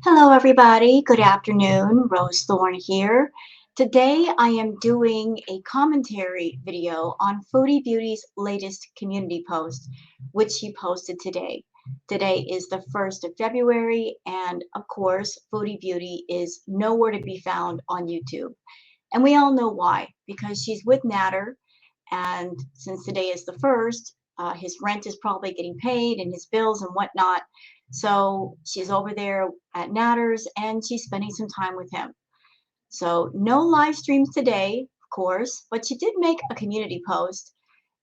Hello, everybody. Good afternoon. Rose Thorn here. Today, I am doing a commentary video on Foodie Beauty's latest community post, which she posted today. Today is the 1st of February, and of course, Foodie Beauty is nowhere to be found on YouTube. And we all know why, because she's with Natter, and since today is the 1st, his rent is probably getting paid and his bills and whatnot. So she's over there at Nadars and she's spending some time with him. So no live streams today, of course, but she did make a community post.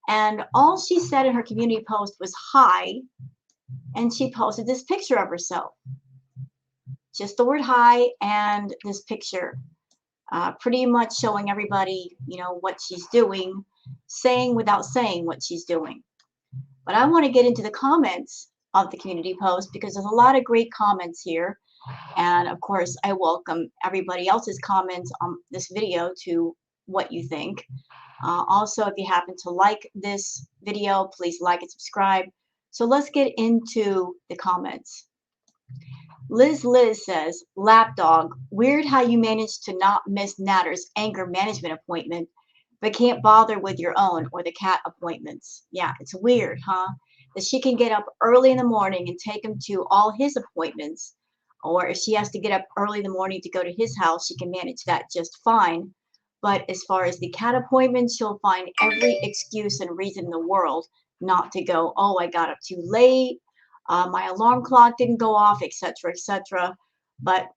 And all she said in her community post was hi. And she posted this picture of herself. Just the word hi and this picture. Pretty much showing everybody, what she's doing, saying without saying what she's doing. But I want to get into the comments of the community post because there's a lot of great comments here. And of course, I welcome everybody else's comments on this video to what you think. Also, if you happen to like this video, please like and subscribe. So let's get into the comments. Liz says, Lapdog, weird how you managed to not miss Natter's anger management appointment, but can't bother with your own or the cat appointments. Yeah, it's weird, huh? That she can get up early in the morning and take him to all his appointments. Or if she has to get up early in the morning to go to his house, she can manage that just fine. But as far as the cat appointments, she'll find every excuse and reason in the world not to go. Oh, I got up too late. My alarm clock didn't go off, etc., etc. But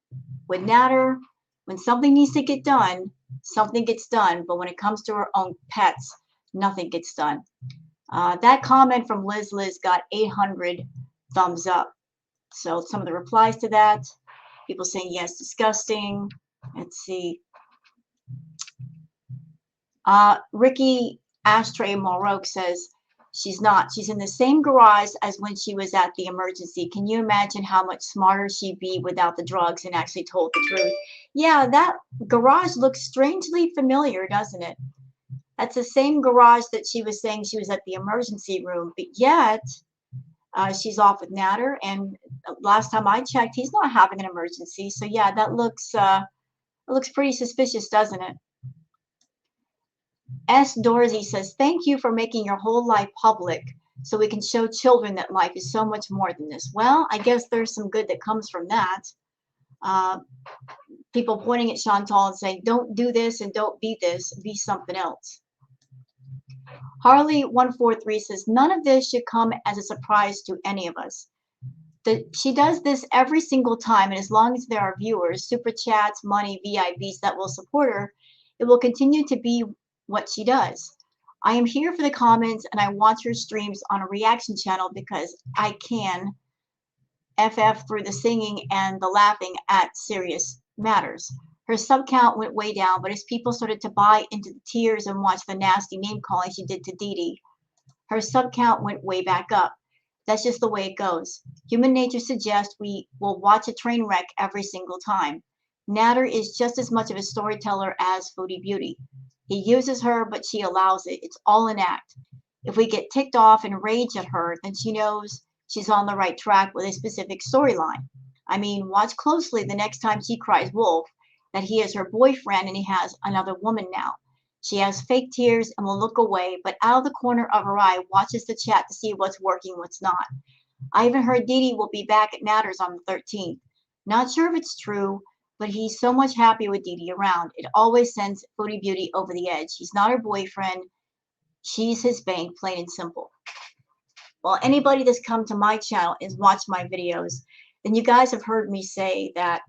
with Natter, when something needs to get done, something gets done. But when it comes to her own pets, nothing gets done. That comment from Liz got 800 thumbs up. So some of the replies to that, people saying, yes, disgusting. Let's see. Ricky Ashtray Moroke says, she's not. She's in the same garage as when she was at the emergency. Can you imagine how much smarter she'd be without the drugs and actually told the truth? Yeah, that garage looks strangely familiar, doesn't it? That's the same garage that she was saying she was at the emergency room, but yet she's off with Natter. And last time I checked, he's not having an emergency. So yeah, that looks it looks pretty suspicious, doesn't it? S. Dorsey says, thank you for making your whole life public so we can show children that life is so much more than this. Well, I guess there's some good that comes from that. People pointing at Chantal and saying, don't do this and don't be this, be something else. Harley143 says, none of this should come as a surprise to any of us. She does this every single time, and as long as there are viewers, super chats, money, VIPs that will support her, it will continue to be what she does. I am here for the comments, and I watch her streams on a reaction channel because I can FF through the singing and the laughing at serious matters. Her sub count went way down, but as people started to buy into the tears and watch the nasty name calling she did to Dee, her sub count went way back up. That's just the way it goes. Human nature suggests we will watch a train wreck every single time. Natter is just as much of a storyteller as Foodie Beauty. He uses her, but she allows it. It's all an act. If we get ticked off and rage at her, then she knows she's on the right track with a specific storyline. I mean, watch closely the next time she cries wolf that he is her boyfriend and he has another woman now. She has fake tears and will look away, but out of the corner of her eye watches the chat to see what's working, what's not. I even heard Dee will be back at Natters on the 13th. Not sure if it's true, but he's so much happy with Dee around. It always sends Foodie Beauty over the edge. He's not her boyfriend. She's his bank, plain and simple. Well, anybody that's come to my channel and watched my videos, then you guys have heard me say that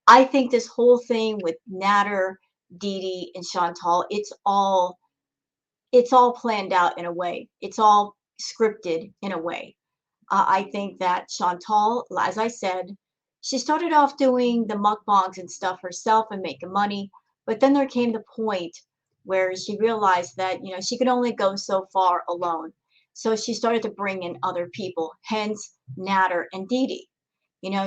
I think this whole thing with Natter, Dee and Chantal, it's all planned out in a way. It's all scripted in a way. I think that Chantal, as I said, she started off doing the mukbangs and stuff herself and making money, but then there came the point where she realized that, she could only go so far alone. So she started to bring in other people, hence Natter and Dee.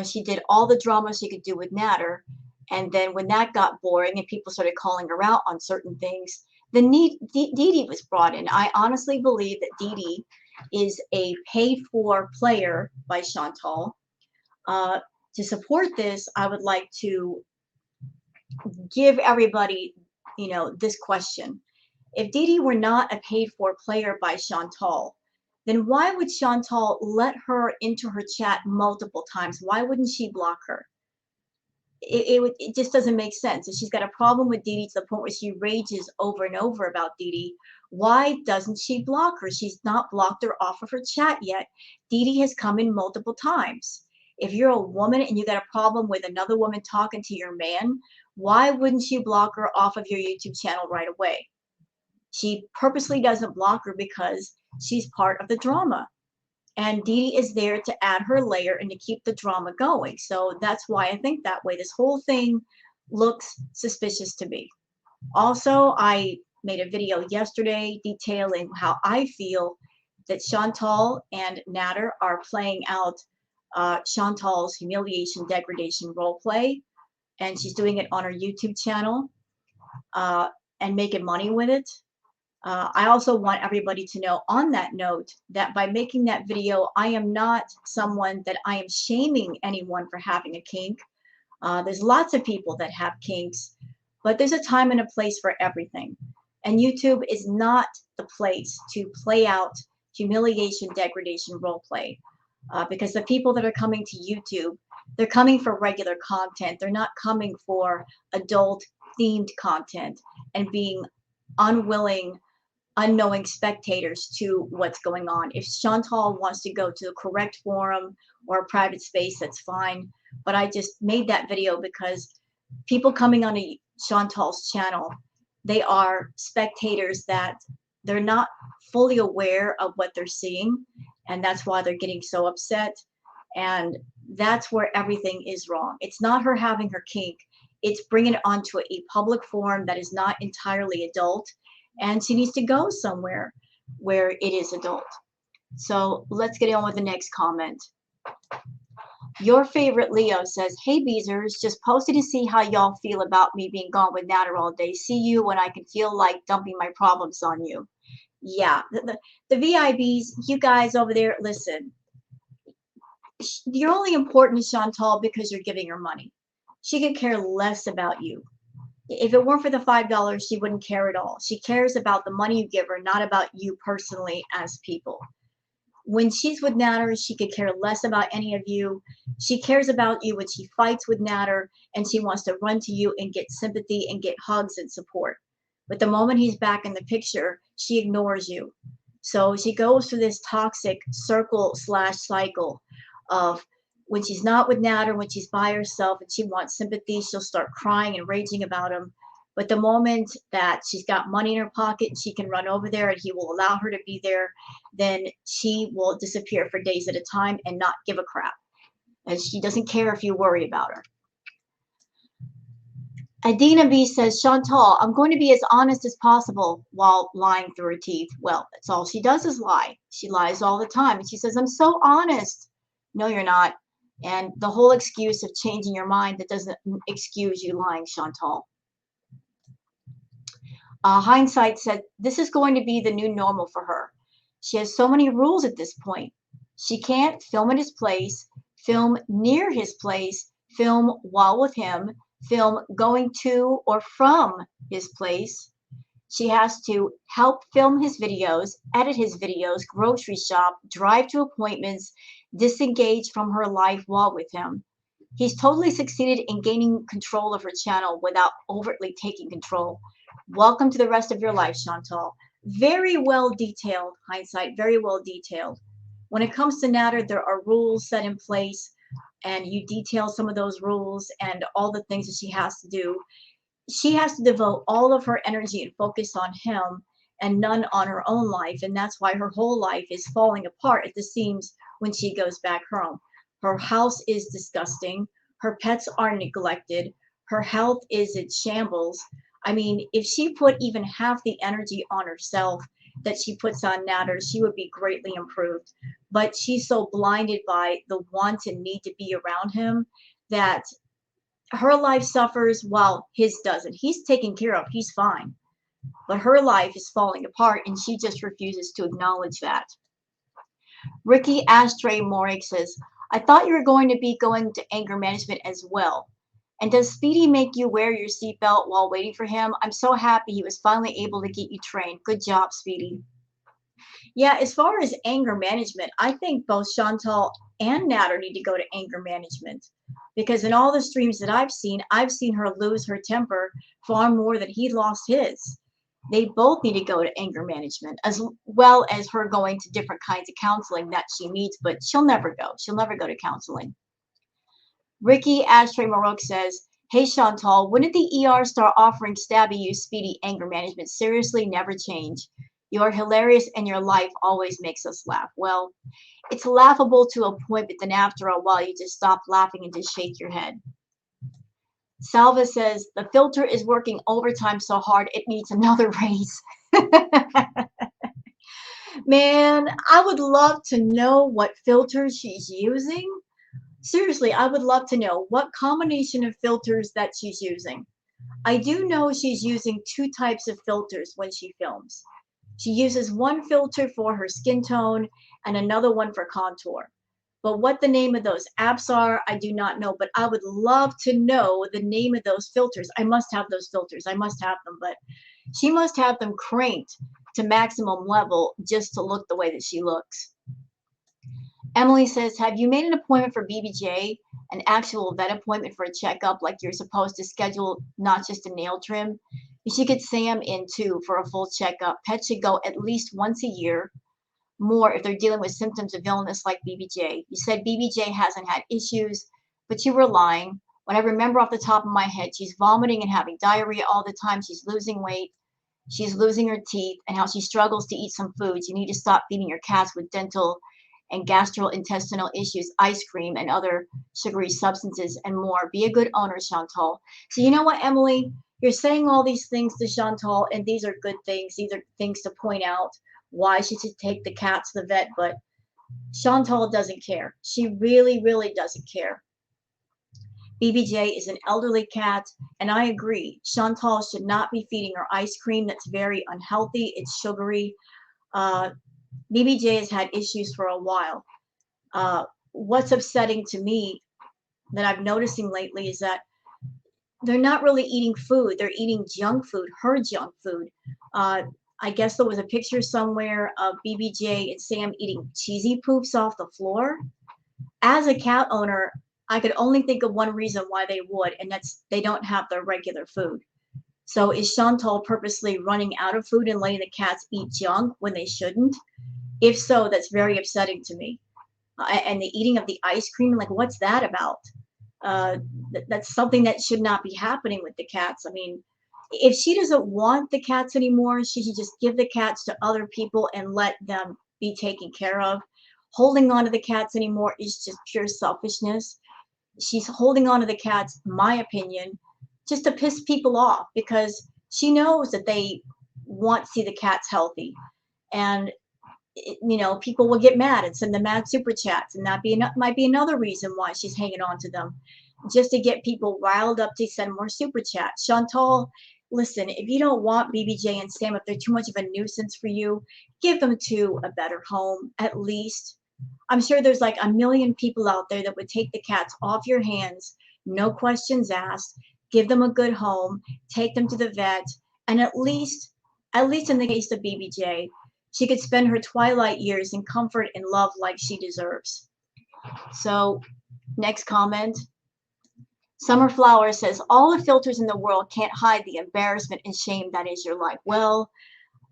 She did all the drama she could do with Natter. And then when that got boring and people started calling her out on certain things, then Dee was brought in. I honestly believe that Dee is a paid-for player by Chantal. To support this, I would like to give everybody, this question. If Didi were not a paid-for player by Chantal, then why would Chantal let her into her chat multiple times? Why wouldn't she block her? It just doesn't make sense. If she's got a problem with Didi to the point where she rages over and over about Didi, why doesn't she block her? She's not blocked her off of her chat yet. Didi has come in multiple times. If you're a woman and you got a problem with another woman talking to your man, why wouldn't you block her off of your YouTube channel right away? She purposely doesn't block her because she's part of the drama. And Dee is there to add her layer and to keep the drama going. So that's why I think that way. This whole thing looks suspicious to me. Also, I made a video yesterday detailing how I feel that Chantal and Nader are playing out Chantal's humiliation, degradation role play, and she's doing it on her YouTube channel uh, and making money with it. I also want everybody to know on that note that by making that video, I am not someone that I am shaming anyone for having a kink. There's lots of people that have kinks, but there's a time and a place for everything. And YouTube is not the place to play out humiliation, degradation, role play. Because the people that are coming to YouTube, they're coming for regular content. They're not coming for adult themed content and being unwilling, unknowing spectators to what's going on. If Chantal wants to go to the correct forum or a private space, that's fine. But I just made that video because people coming on Chantal's channel, they are spectators that they're not fully aware of what they're seeing, and that's why they're getting so upset. And that's where everything is wrong. It's not her having her kink. It's bringing it onto a public forum that is not entirely adult, and she needs to go somewhere where it is adult. So let's get on with the next comment. Your favorite Leo says, hey Beezers, just posted to see how y'all feel about me being gone with Nader all day. See you when I can feel like dumping my problems on you. Yeah, the VIBs, you guys over there, listen, you're only important to Chantal because you're giving her money. She could care less about you. If it weren't for the $5, she wouldn't care at all. She cares about the money you give her, not about you personally as people. When she's with Nader, she could care less about any of you. She cares about you when she fights with Nader, and she wants to run to you and get sympathy and get hugs and support. But the moment he's back in the picture, she ignores you. So she goes through this toxic circle/cycle of when she's not with Nader, when she's by herself and she wants sympathy, she'll start crying and raging about him. But the moment that she's got money in her pocket and she can run over there and he will allow her to be there, then she will disappear for days at a time and not give a crap. And she doesn't care if you worry about her. Adina B says, Chantal, I'm going to be as honest as possible while lying through her teeth. Well, that's all she does is lie. She lies all the time. And she says, I'm so honest. No, you're not. And the whole excuse of changing your mind, that doesn't excuse you lying, Chantal. Hindsight said, this is going to be the new normal for her. She has so many rules at this point. She can't film at his place, film near his place, film while with him, film going to or from his place. She has to help film his videos, edit his videos, grocery shop, drive to appointments, disengage from her life while with him. He's totally succeeded in gaining control of her channel without overtly taking control. Welcome to the rest of your life, Chantal. Very well detailed, hindsight, very well detailed. When it comes to Nader, there are rules set in place, and you detail some of those rules and all the things that she has to do. She has to devote all of her energy and focus on him and none on her own life, and that's why her whole life is falling apart at the seams when she goes back home. Her house is disgusting. Her pets are neglected. Her health is in shambles. I mean, if she put even half the energy on herself that she puts on Nader, she would be greatly improved. But she's so blinded by the want and need to be around him that her life suffers while his doesn't. He's taken care of. He's fine. But her life is falling apart, and she just refuses to acknowledge that. Ricky Ashtray Morik says, I thought you were going to be going to anger management as well. And does Speedy make you wear your seatbelt while waiting for him? I'm so happy he was finally able to get you trained. Good job, Speedy. Yeah, as far as anger management, I think both Chantal and Natter need to go to anger management because in all the streams that I've seen her lose her temper far more than he lost his. They both need to go to anger management as well as her going to different kinds of counseling that she needs, but she'll never go. She'll never go to counseling. Ricky Ashtray Maroke says, "Hey Chantal, when did the ER start offering Stabby you speedy anger management? Seriously, never change. You're hilarious and your life always makes us laugh." Well, it's laughable to a point, but then after a while you just stop laughing and just shake your head. Salva says, "The filter is working overtime so hard it needs another raise." Man, I would love to know what filters she's using. Seriously, I would love to know what combination of filters that she's using. I do know she's using two types of filters when she films. She uses one filter for her skin tone and another one for contour. But what the name of those apps are, I do not know. But I would love to know the name of those filters. I must have those filters. I must have them. But she must have them cranked to maximum level just to look the way that she looks. Emily says, "Have you made an appointment for BBJ, an actual vet appointment for a checkup like you're supposed to schedule, not just a nail trim? You should get Sam in too for a full checkup. Pets should go at least once a year, more if they're dealing with symptoms of illness like BBJ. You said BBJ hasn't had issues, but you were lying. When I remember off the top of my head, she's vomiting and having diarrhea all the time. She's losing weight. She's losing her teeth and how she struggles to eat some foods. You need to stop feeding your cats with dental and gastrointestinal issues, ice cream and other sugary substances and more. Be a good owner, Chantal." So you know what, Emily? You're saying all these things to Chantal, and these are good things. These are things to point out why she should take the cat to the vet, but Chantal doesn't care. She really, really doesn't care. BBJ is an elderly cat, and I agree. Chantal should not be feeding her ice cream. That's very unhealthy. It's sugary. Uh, BBJ has had issues for a while. What's upsetting to me that I'm noticing lately is that they're not really eating food. They're eating junk food, her junk food. Uh, I guess there was a picture somewhere of BBJ and Sam eating cheesy poops off the floor. As a cat owner, I could only think of one reason why they would, and that's they don't have their regular food. So is Chantal purposely running out of food and letting the cats eat junk when they shouldn't? If so, that's very upsetting to me. And the eating of the ice cream, like, what's that about? Uh, that's something that should not be happening with the cats. I mean, if she doesn't want the cats anymore, she should just give the cats to other people and let them be taken care of. Holding on to the cats anymore is just pure selfishness. She's holding on to the cats, my opinion, just to piss people off because she knows that they want to see the cats healthy. And people will get mad and send them mad super chats, and might be another reason why she's hanging on to them, just to get people riled up to send more super chats. Chantal, listen, if you don't want BBJ and Sam, if they're too much of a nuisance for you, give them to a better home at least. I'm sure there's like a million people out there that would take the cats off your hands, no questions asked, give them a good home, take them to the vet, and at least in the case of BBJ, she could spend her twilight years in comfort and love like she deserves. So, next comment. Summer Flower says, "All the filters in the world can't hide the embarrassment and shame that is your life." Well,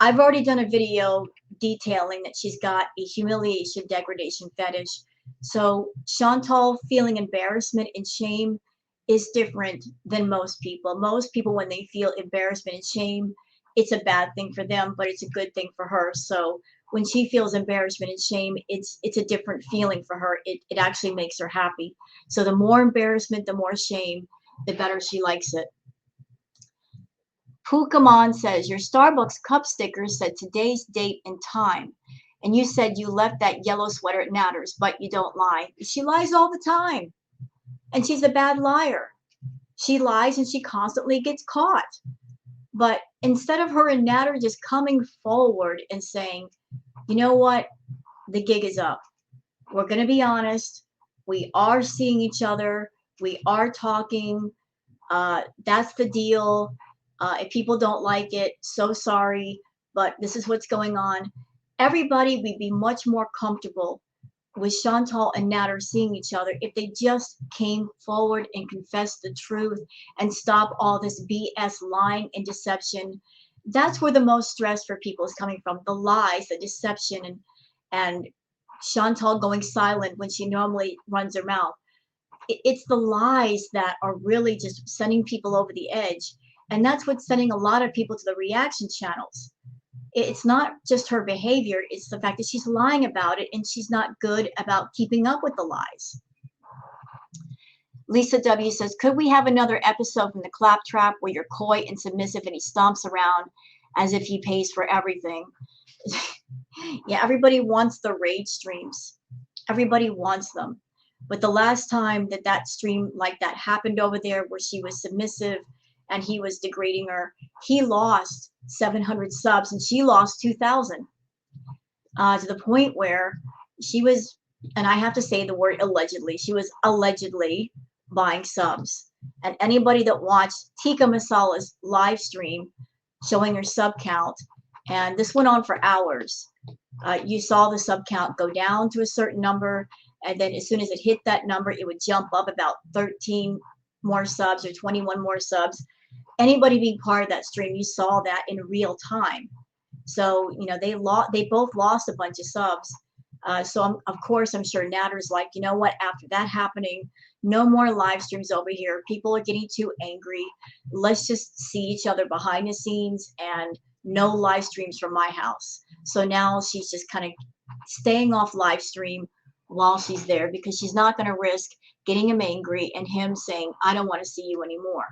I've already done a video detailing that she's got a humiliation degradation fetish. So Chantal feeling embarrassment and shame is different than most people. Most people, when they feel embarrassment and shame, it's a bad thing for them, but it's a good thing for her. So when she feels embarrassment and shame, it's a different feeling for her. It actually makes her happy. So the more embarrassment, the more shame, the better she likes it. Pukamon says, "Your Starbucks cup sticker said today's date and time. And you said you left that yellow sweater at Nadars, but you don't lie." She lies all the time. And she's a bad liar. She lies and she constantly gets caught. But instead of her and Natter just coming forward and saying, "You know what? The gig is up. We're going to be honest. We are seeing each other. We are talking. That's the deal. If people don't like it, so sorry, but this is what's going on. Everybody would be much more comfortable with Chantal and Nader seeing each other if they just came forward and confessed the truth and stop all this BS lying and deception. That's where the most stress for people is coming from, the lies, the deception, and Chantal going silent when she normally runs her mouth. It's the lies that are really just sending people over the edge. And that's what's sending a lot of people to the reaction channels. It's not just her behavior, it's the fact that she's lying about it and she's not good about keeping up with the lies. Lisa W says, could we have another episode from the Claptrap where you're coy and submissive and he stomps around as if he pays for everything? Yeah, everybody wants the rage streams. Everybody wants them. But the last time that stream like that happened over there where she was submissive and he was degrading her, he lost 700 subs and she lost 2,000, to the point where she was, and I have to say the word allegedly, she was allegedly buying subs. And anybody that watched Tikka Masala's live stream showing her sub count, and this went on for hours, you saw the sub count go down to a certain number, and then as soon as it hit that number, it would jump up about 13 more subs or 21 more subs. Anybody being part of that stream, you saw that in real time. So, you know, they both lost a bunch of subs. So of course, I'm sure Nadars like, you know what, after that happening, no more live streams over here. People are getting too angry. Let's just see each other behind the scenes and no live streams from my house. So now she's just kind of staying off live stream while she's there because she's not going to risk getting him angry and him saying, I don't want to see you anymore.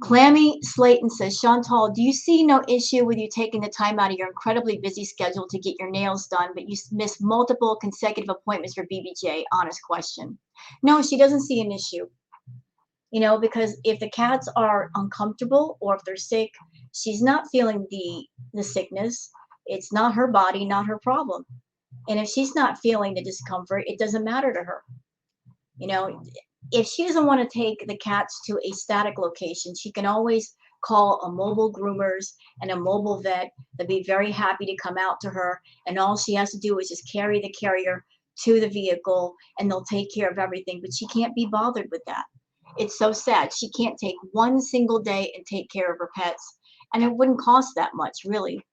Clammy Slayton says, Chantal, do you see no issue with you taking the time out of your incredibly busy schedule to get your nails done, but you miss multiple consecutive appointments for BBJ? Honest question. No, she doesn't see an issue. You know, because if the cats are uncomfortable or if they're sick, she's not feeling the sickness. It's not her body, not her problem. And if she's not feeling the discomfort, it doesn't matter to her. You know, if she doesn't want to take the cats to a static location, she can always call a mobile groomers and a mobile vet. They'll be very happy to come out to her. And all she has to do is just carry the carrier to the vehicle and they'll take care of everything. But she can't be bothered with that. It's so sad. She can't take one single day and take care of her pets. And it wouldn't cost that much, really.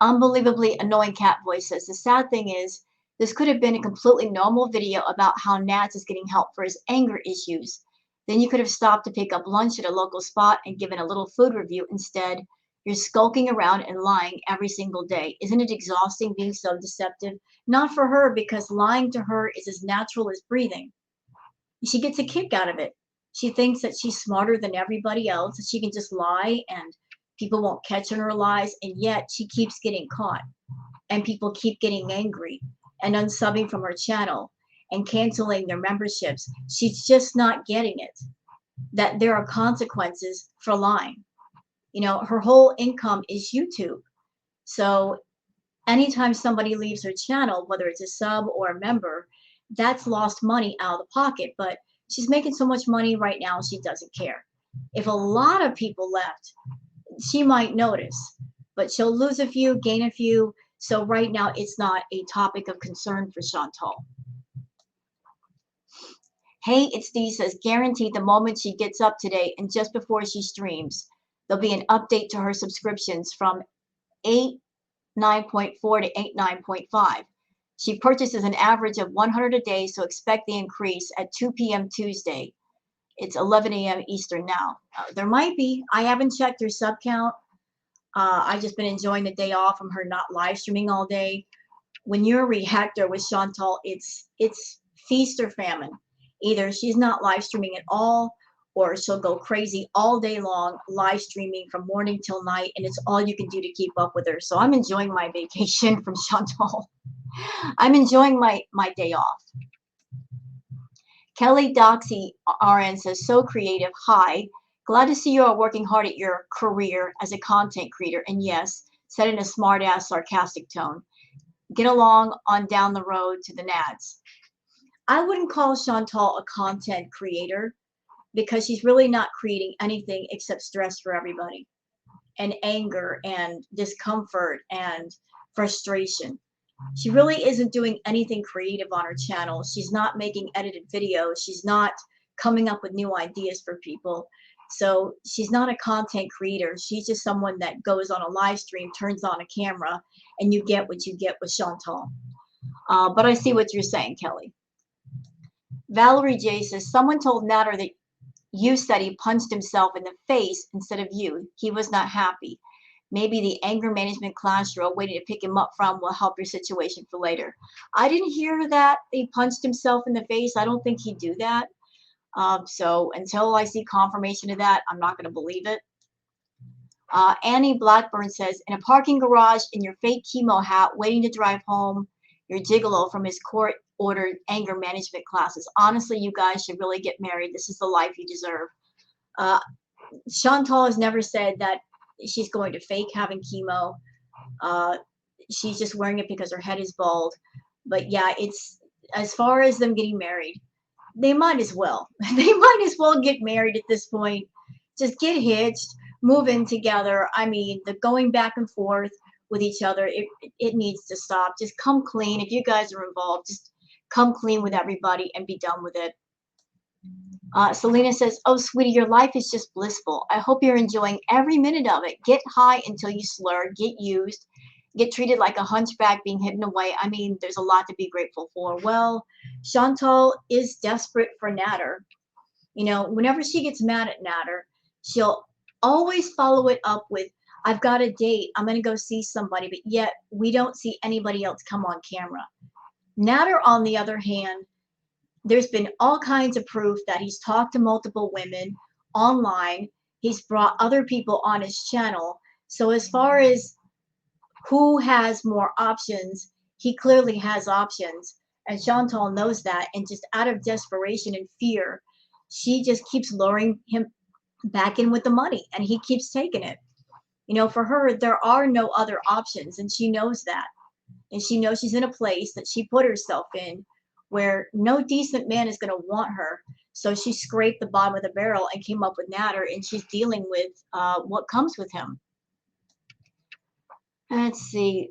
Unbelievably annoying cat voice says, the sad thing is, this could have been a completely normal video about how Nats is getting help for his anger issues. Then you could have stopped to pick up lunch at a local spot and given a little food review. Instead, you're skulking around and lying every single day. Isn't it exhausting being so deceptive? Not for her, because lying to her is as natural as breathing. She gets a kick out of it. She thinks that she's smarter than everybody else, that she can just lie and people won't catch on her lies, and yet she keeps getting caught. And people keep getting angry and unsubbing from her channel and canceling their memberships. She's just not getting it, that there are consequences for lying. You know, her whole income is YouTube. So anytime somebody leaves her channel, whether it's a sub or a member, that's lost money out of the pocket. But she's making so much money right now, she doesn't care. If a lot of people left, she might notice, but she'll lose a few, gain a few. So right now, it's not a topic of concern for Chantal. Hey, it's Dee says, guaranteed the moment she gets up today and just before she streams, there'll be an update to her subscriptions from 8.9.4 to 8.9.5. She purchases an average of 100 a day, so expect the increase at 2 p.m. Tuesday. It's 11 a.m. Eastern now. There might be. I haven't checked her sub count. I've just been enjoying the day off from her not live streaming all day. When you're a reactor with Chantal, it's feast or famine. Either she's not live streaming at all, or she'll go crazy all day long, live streaming from morning till night, and it's all you can do to keep up with her. So I'm enjoying my vacation from Chantal. I'm enjoying my day off. Kelly Doxy RN says, so creative. Hi. Glad to see you are working hard at your career as a content creator. And yes, said in a smart ass sarcastic tone. Get along on down the road to the Nads. I wouldn't call Chantal a content creator because she's really not creating anything except stress for everybody and anger and discomfort and frustration. She really isn't doing anything creative on her channel. She's not making edited videos. She's not coming up with new ideas for people. So she's not a content creator. She's just someone that goes on a live stream, turns on a camera, and you get what you get with Chantal. But I see what you're saying, Kelly. Valerie J says, someone told Natter that you said he punched himself in the face instead of you. He was not happy. Maybe the anger management class you're waiting to pick him up from will help your situation for later. I didn't hear that he punched himself in the face. I don't think he'd do that. So until I see confirmation of that, I'm not going to believe it. Annie Blackburn says, in a parking garage in your fake chemo hat, waiting to drive home your gigolo from his court-ordered anger management classes. Honestly, you guys should really get married. This is the life you deserve. Chantal has never said that she's going to fake having chemo. She's just wearing it because her head is bald. But yeah, it's as far as them getting married, they might as well. They might as well get married at this point. Just get hitched, move in together. I mean, the going back and forth with each other, it needs to stop. Just come clean. If you guys are involved, just come clean with everybody and be done with it. Selena says, oh, sweetie, your life is just blissful. I hope you're enjoying every minute of it. Get high until you slur, get used, get treated like a hunchback being hidden away. I mean, there's a lot to be grateful for. Well, Chantal is desperate for Natter. You know, whenever she gets mad at Natter, she'll always follow it up with, I've got a date. I'm going to go see somebody. But yet we don't see anybody else come on camera. Natter, on the other hand, there's been all kinds of proof that he's talked to multiple women online. He's brought other people on his channel. So as far as who has more options, he clearly has options. And Chantal knows that. And just out of desperation and fear, she just keeps luring him back in with the money. And he keeps taking it. You know, for her, there are no other options. And she knows that. And she knows she's in a place that she put herself in where no decent man is going to want her. So she scraped the bottom of the barrel and came up with Natter, and she's dealing with what comes with him. Let's see.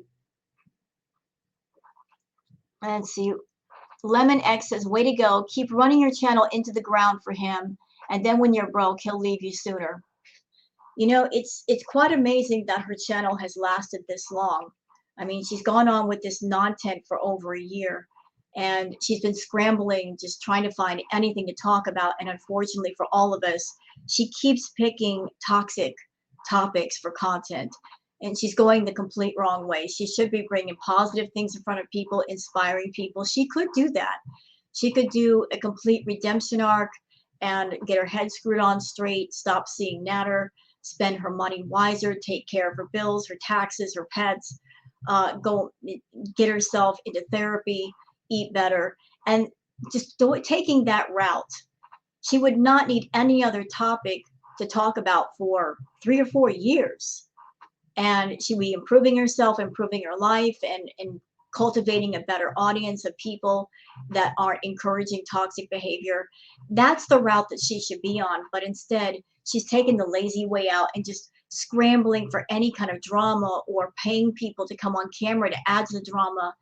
Lemon X says, way to go. Keep running your channel into the ground for him. And then when you're broke, he'll leave you sooner. You know, it's quite amazing that her channel has lasted this long. I mean, she's gone on with this content for over a year. And she's been scrambling, just trying to find anything to talk about. And unfortunately for all of us, she keeps picking toxic topics for content. And she's going the complete wrong way. She should be bringing positive things in front of people, inspiring people. She could do that. She could do a complete redemption arc and get her head screwed on straight, stop seeing Natter, spend her money wiser, take care of her bills, her taxes, her pets, go get herself into therapy, eat better, and just taking that route. She would not need any other topic to talk about for 3 or 4 years. And she'd be improving herself, improving her life, and cultivating a better audience of people that aren't encouraging toxic behavior. That's the route that she should be on. But instead, she's taken the lazy way out and just scrambling for any kind of drama or paying people to come on camera to add to the drama.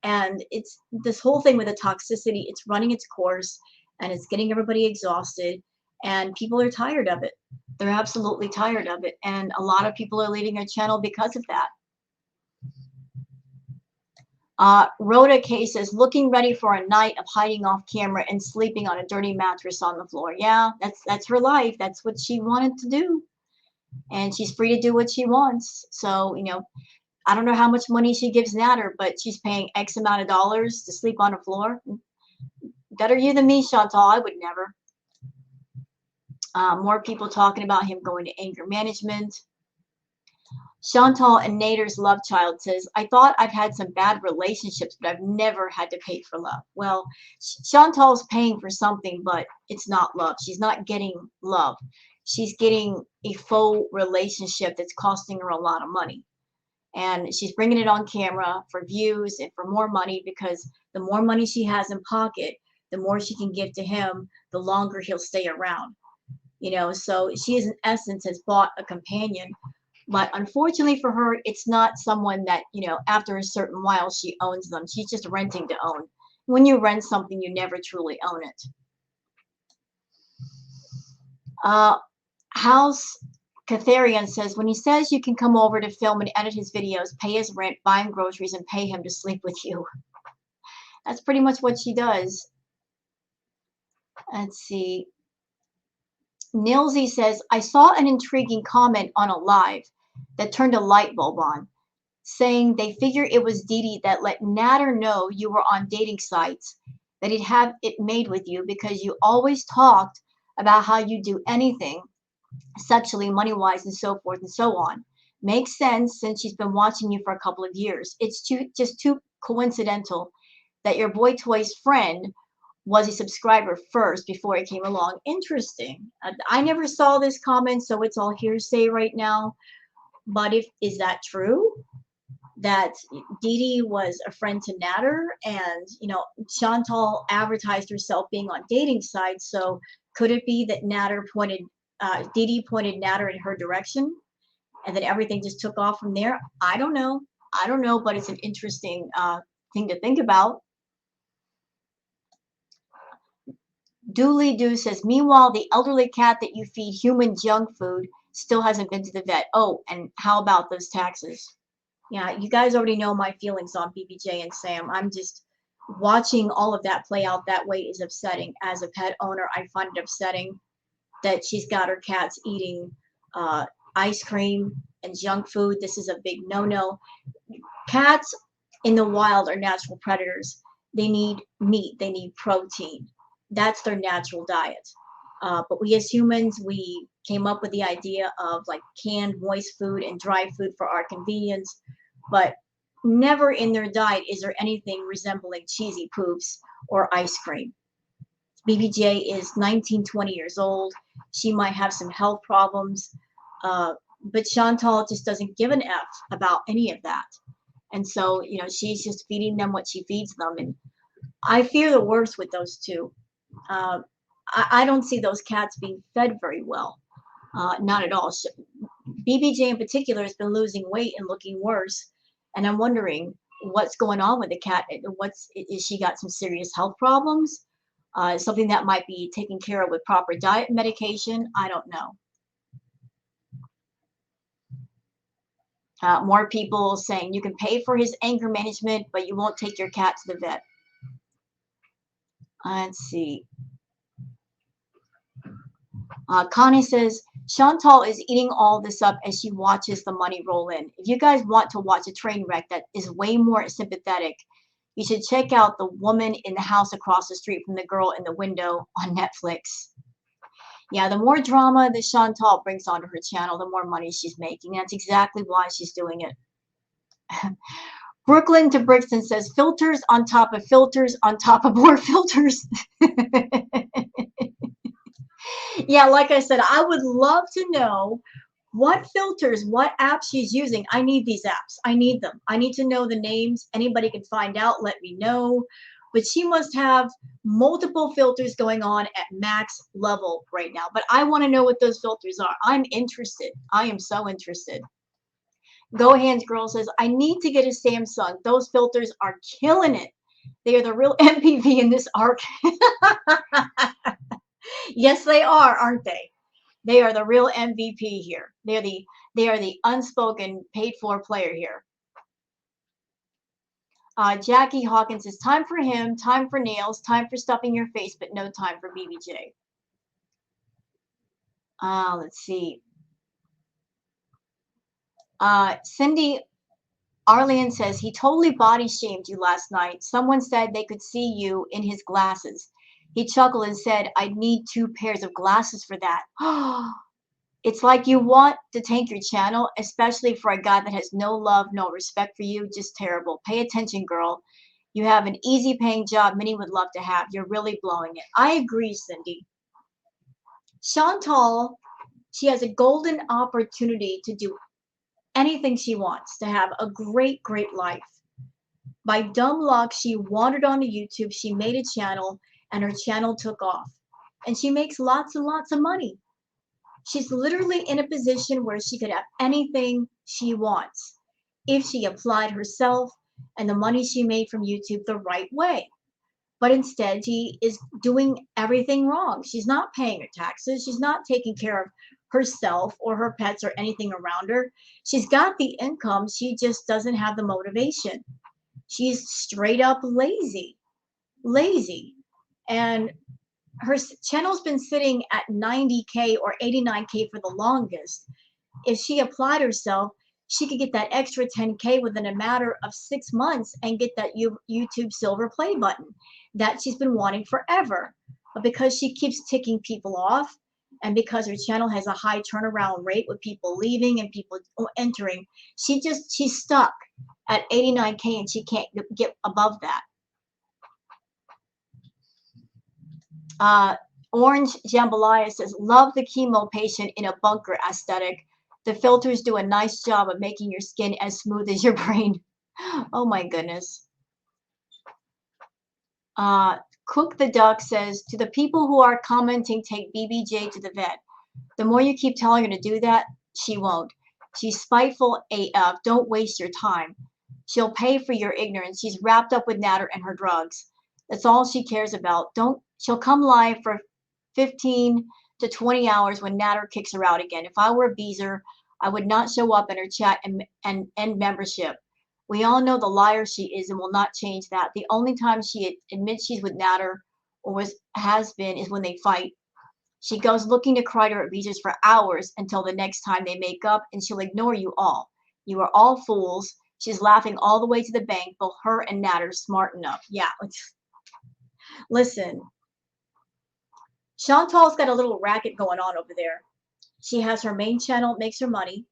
And it's this whole thing with the toxicity, it's running its course and it's getting everybody exhausted, and people are tired of it. They're absolutely tired of it. And a lot of people are leaving their channel because of that. Rhoda K says, looking ready for a night of hiding off camera and sleeping on a dirty mattress on the floor. Yeah, that's her life. That's what she wanted to do. And she's free to do what she wants. So, you know, I don't know how much money she gives Natter, but she's paying X amount of dollars to sleep on the floor. Better you than me, Chantal. I would never. More people talking about him going to anger management. Chantal and Nader's love child says, I thought I've had some bad relationships, but I've never had to pay for love. Well, Chantal's paying for something, but it's not love. She's not getting love. She's getting a faux relationship that's costing her a lot of money. And she's bringing it on camera for views and for more money, because the more money she has in pocket, the more she can give to him, the longer he'll stay around. So she is, in essence, has bought a companion. But unfortunately for her, it's not someone that, after a certain while she owns them. She's just renting to own. When you rent something, you never truly own it. Uh, House Catharian says, when he says you can come over to film and edit his videos, pay his rent, buy him groceries, and pay him to sleep with you. That's pretty much what she does. Let's see. Nilsy says, I saw an intriguing comment on a live that turned a light bulb on, saying they figure it was Dee Dee that let Nader know you were on dating sites, that he'd have it made with you because you always talked about how you do anything sexually, money-wise, and so forth and so on. Makes sense since she's been watching you for a couple of years. It's just too coincidental that your boy toy's friend was a subscriber first before it came along. Interesting. I never saw this comment, so it's all hearsay right now. But is that true? That Dee Dee was a friend to Nader, and Chantal advertised herself being on dating sites. So could it be that Dee Dee pointed Nader in her direction, and then everything just took off from there? I don't know. But it's an interesting thing to think about. Dooley Doo says, meanwhile, the elderly cat that you feed human junk food still hasn't been to the vet. Oh, and how about those taxes? Yeah, you guys already know my feelings on BBJ and Sam. I'm just watching all of that play out that way is upsetting. As a pet owner, I find it upsetting that she's got her cats eating ice cream and junk food. This is a big no-no. Cats in the wild are natural predators. They need meat. They need protein. That's their natural diet. But we as humans, we came up with the idea of like canned moist food and dry food for our convenience. But never in their diet is there anything resembling cheesy poops or ice cream. BBJ is 19, 20 years old. She might have some health problems, but Chantal just doesn't give an F about any of that. And so, she's just feeding them what she feeds them. And I fear the worst with those two. I don't see those cats being fed very well. Not at all. BBJ in particular has been losing weight and looking worse. And I'm wondering what's going on with the cat. Is she got some serious health problems? Something that might be taken care of with proper diet and medication? I don't know. More people saying you can pay for his anger management, but you won't take your cat to the vet. Let's see. Connie says, Chantal is eating all this up as she watches the money roll in. If you guys want to watch a train wreck that is way more sympathetic, you should check out The Woman in the House Across the Street from the Girl in the Window on Netflix. Yeah, the more drama that Chantal brings onto her channel, the more money she's making. That's exactly why she's doing it. Brooklyn to Brixton says, filters on top of filters on top of more filters. Yeah, like I said, I would love to know what filters, what apps she's using. I need these apps. I need them. I need to know the names. Anybody can find out, let me know. But she must have multiple filters going on at max level right now. But I want to know what those filters are. I'm interested. I am so interested. Go Hands Girl says, I need to get a Samsung. Those filters are killing it. They are the real MPV in this arc. Yes, they are, aren't they? They are the real MVP here. They are the unspoken paid for player here. Jackie Hawkins says, time for him, time for nails, time for stuffing your face, but no time for BBJ. Let's see. Cindy Arlian says, he totally body shamed you last night. Someone said they could see you in his glasses. He chuckled and said, I'd need 2 pairs of glasses for that. It's like you want to tank your channel, especially for a guy that has no love, no respect for you. Just terrible. Pay attention, girl. You have an easy paying job many would love to have. You're really blowing it. I agree, Cindy. Chantal, she has a golden opportunity to do anything she wants, to have a great, great life. By dumb luck, she wandered onto YouTube, she made a channel, and her channel took off. And she makes lots and lots of money. She's literally in a position where she could have anything she wants if she applied herself and the money she made from YouTube the right way. But instead, she is doing everything wrong. She's not paying her taxes. She's not taking care of herself or her pets or anything around her. She's got the income. She just doesn't have the motivation. She's straight up lazy, lazy. And her channel's been sitting at 90K or 89K for the longest. If she applied herself, she could get that extra 10K within a matter of 6 months and get that YouTube silver play button that she's been wanting forever. But because she keeps ticking people off, and because her channel has a high turnaround rate with people leaving and people entering, she's stuck at 89K and she can't get above that. Orange Jambalaya says, love the chemo patient in a bunker aesthetic. The filters do a nice job of making your skin as smooth as your brain. Oh my goodness. Cook the Duck says, to the people who are commenting, take BBJ to the vet. The more you keep telling her to do that, she won't. She's spiteful AF. Don't waste your time. She'll pay for your ignorance. She's wrapped up with Natter and her drugs. That's all she cares about. She'll come live for 15 to 20 hours when Natter kicks her out again. If I were a Beezer, I would not show up in her chat and end membership. We all know the liar she is and will not change that. The only time she admits she's with Natter or has been is when they fight. She goes looking to cry to her Beezers for hours until the next time they make up, and she'll ignore you all. You are all fools. She's laughing all the way to the bank. Both her and Natter smart enough. Yeah. Listen, Chantal's got a little racket going on over there. She has her main channel, makes her money.